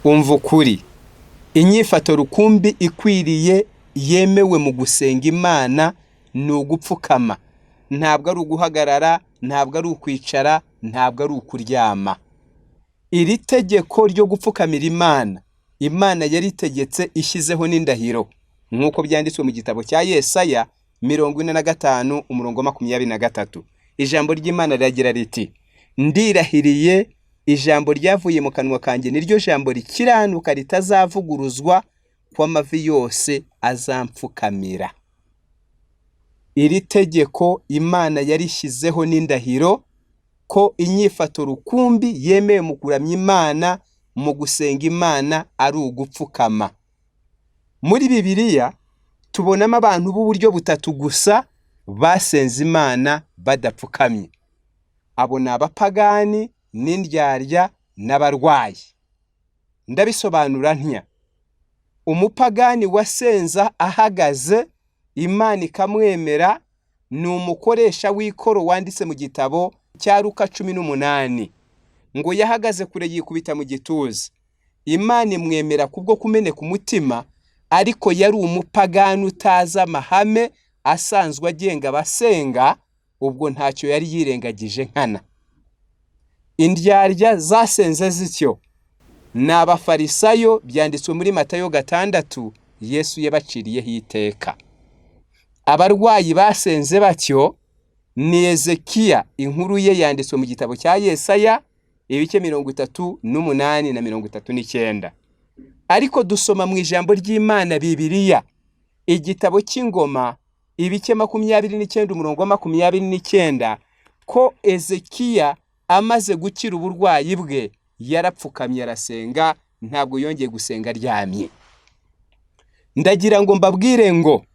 umva ukuri. Inyifato rukumbi ikwiriye yemewe mu gusenga Imana ni ugupfukama. Ntabwo ari uguhagarara, ntabwo ari ukwicara, ntabwo ari ukuryama. Iri tegeko ryo gupfukamira Imana yari itegetse ishyizeho n'indahiro nk'uko byanditswe mu gitabo cya Yesaya 45:23. Ijambo ry'Imana riragira riti, ndirahiriye ijambo ryavuye mu kanwa kanjye niryo jambo rikiranuka ritazavuguruzwa, ko amavi yose azampfukamira. Iri tegeko Imana yarishyizeho n'indahiro ko inyifato rukumbi yemewe mu kuramya Imana, mu gusenga Imana ari ugupfukama. Muri Bibiliya tubonamo abantu b'uburyo butatu gusa basenze Imana badapfukamye. Abo ni abapagani, n'indyarya, n'abarwayi. Ndabisobanura ntya. Umupagani wasenza ahagaze Imana ikamwemera ni umukoresha w'ikoro wanditse mu gitabo cya Luka 18 ngo yahagaze kure yikubita mu gituza. Imana imwemera kubwo kumeneka umutima, ariko yari umupagani utazi amahame asanzwe agenga abasenga, ubwo ntacyo yari yirengagije nkana. Indyarya zasenze zityo ni abafarisayo, byanditswe muri Matayo 6 Yesu yabaciriyeho iteka. Abarwayi basenze batyo ni Ezekiya, inkuru ye yanditswe mu gitabo cya Yesaya 38 na 39. Ariko dusoma mu ijambo ry'Imana Bibiliya, igitabo cy'Ingoma 29 ko Ezekiya amaze gukira uburwayi bwe yarapfukamye arasenga, ntabwo yongeye gusenga aryamye. Ndagira ngo mbabwire ngo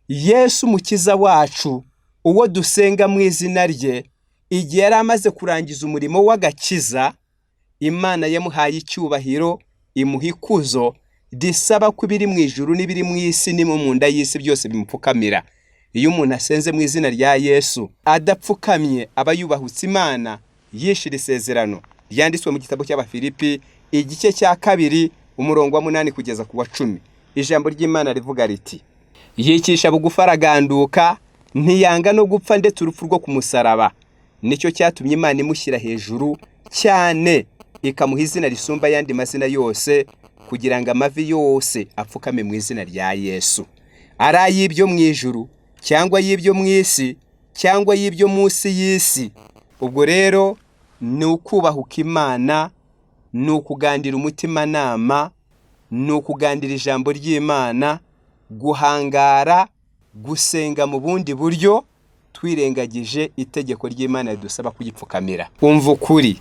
Yesu mukiza wacu, uwo dusenga mu izina rye, igihe yari amaze kurangiza umurimo w'agakiza, Imana yamuhaye icyubahiro, imuha ikuzo risaba ko ibiri mu ijuru n'ibiri mu isi ni mu nda y'isi byose bimupfukamira. Iyo umuntu asenze mu izina rya Yesu adapfukamye, aba yubahutse Imana, yishira isezerano ryanditswe mu gitabo cy'Abafilipi igice cya 2 umurongo wa 8 kugeza ku wa 10. Ijambo ry'Imana rivuga riti, yikisha bugufi araganduka, ntiyanga no gupfa ndetse urupfu rwo ku musaraba. Nicyo cyatumye Imana imushyira hejuru cyane, ikamuha izina risumba yandi mazina yose, kugira ngo amavi yose apfukame mu izina rya Yesu. Ari ay'ibyo mu ijuru cyangwa y'ibyo mu isi cyangwa y'ibyo munsi y'isi. Ubwo rero ni ukubahuka Imana, ni ukugandira umutimanama, ni ukugandira ijambo ry'Imana, guhangara, gusenga mu bundi buryo twirengagije itegeko ry'Imana ridusaba kuyipfukamira. Umva ukuri.